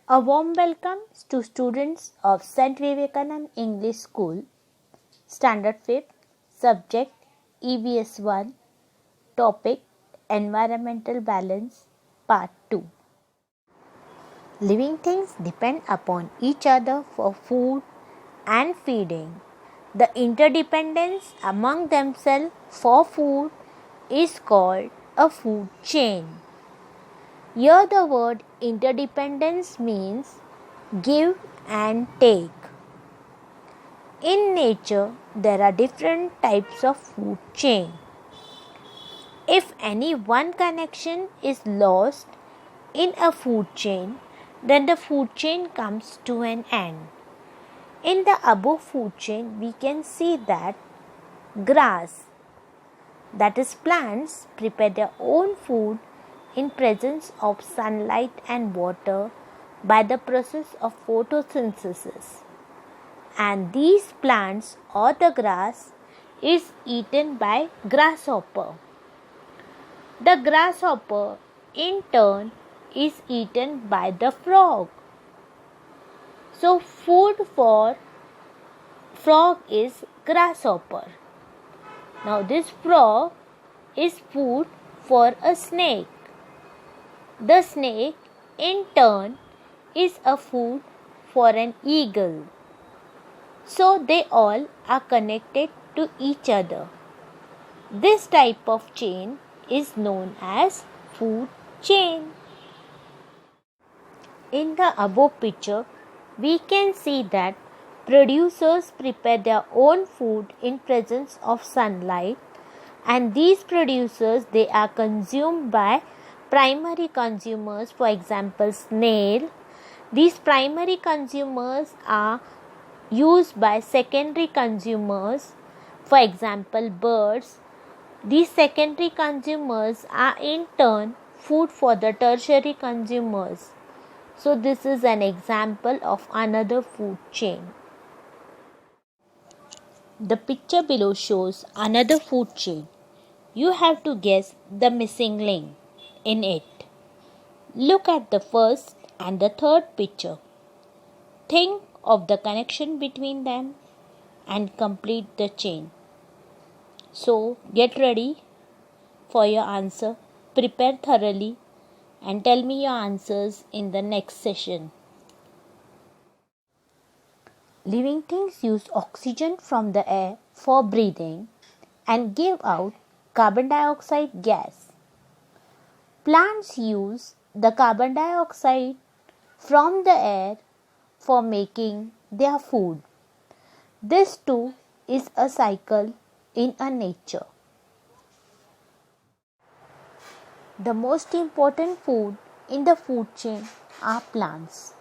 A warm welcome to students of St. Vivekanand English School, Standard 5th, subject EVS 1, topic Environmental Balance, Part 2. Living things depend upon each other for food and feeding. The interdependence among themselves for food is called a food chain. Here the word interdependence means give and take. In nature, there are different types of food chain. If any one connection is lost in a food chain, then the food chain comes to an end. In the above food chain, we can see that grass, that is plants, prepare their own food in presence of sunlight and water by the process of photosynthesis. And these plants or the grass is eaten by grasshopper. The grasshopper in turn is eaten by the frog. So food for frog is grasshopper. Now this frog is food for a snake. The snake in turn is a food for an eagle. So they all are connected to each other. This type of chain is known as food chain. In the above picture, we can see that producers prepare their own food in presence of sunlight, and these producers, they are consumed by primary consumers, for example snail. These primary consumers are used by secondary consumers, for example birds. These secondary consumers are in turn food for the tertiary consumers. So this is an example of another food chain. The picture below shows another food chain. You have to guess the missing link in it. Look at the first and the third picture. Think of the connection between them and complete the chain. So get ready for your answer, prepare thoroughly and tell me your answers in the next session. Living things use oxygen from the air for breathing and give out carbon dioxide gas. Plants use the carbon dioxide from the air for making their food. This too is a cycle in a nature. The most important food in the food chain are plants.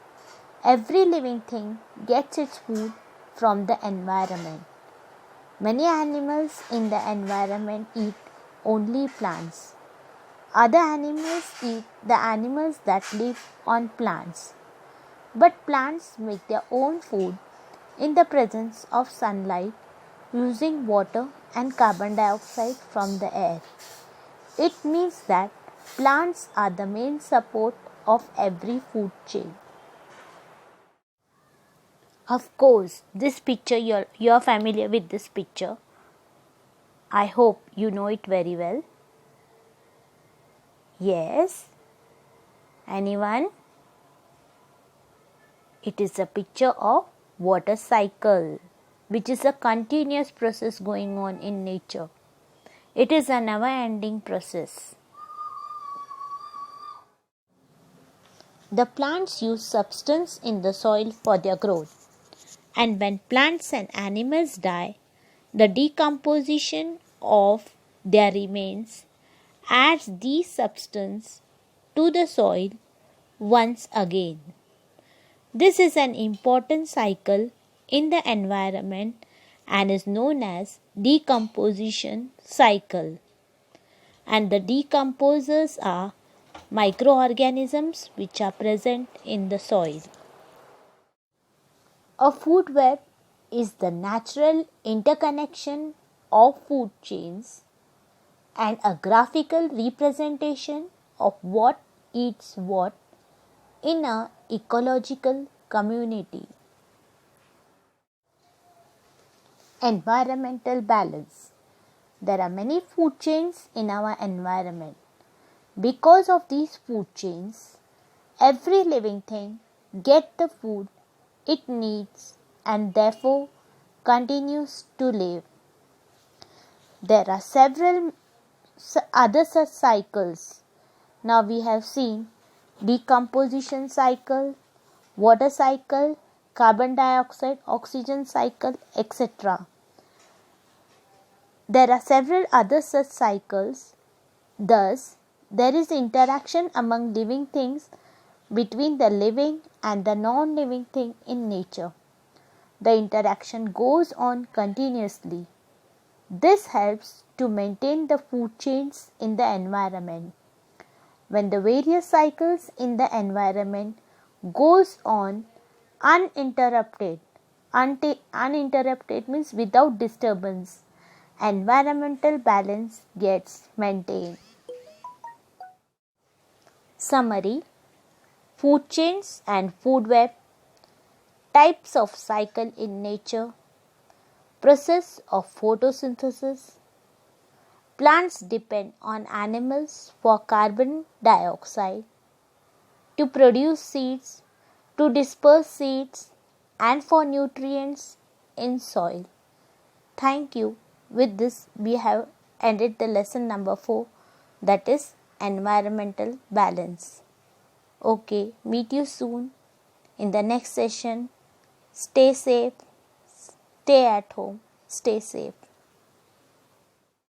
Every living thing gets its food from the environment. Many animals in the environment eat only plants. Other animals eat the animals that live on plants. But plants make their own food in the presence of sunlight using water and carbon dioxide from the air. It means that plants are the main support of every food chain. Of course, this picture you're familiar with this picture. I hope you know it very well. Yes? Anyone? It is a picture of water cycle, which is a continuous process going on in nature. It is a never-ending process. The plants use substance in the soil for their growth. And when plants and animals die, the decomposition of their remains adds these substance to the soil once again. This is an important cycle in the environment and is known as decomposition cycle. And the decomposers are microorganisms which are present in the soil. A food web is the natural interconnection of food chains and a graphical representation of what eats what in a ecological community. Environmental balance. There are many food chains in our environment. Because of these food chains, every living thing gets the food it needs and therefore continues to live. There are several other such cycles. Now we have seen decomposition cycle, water cycle, carbon dioxide, oxygen cycle, etc. There are several other such cycles. Thus, there is interaction among living things between the living and the non-living thing in nature. The interaction goes on continuously. This helps to maintain the food chains in the environment. When the various cycles in the environment goes on uninterrupted, uninterrupted means without disturbance, environmental balance gets maintained. Summary: food chains and food web, types of cycle in nature, process of photosynthesis. Plants depend on animals for carbon dioxide, to produce seeds, to disperse seeds, and for nutrients in soil. Thank you. With this, we have ended the lesson number 4, that is environmental balance. Okay, meet you soon in the next session. Stay safe, stay at home, stay safe.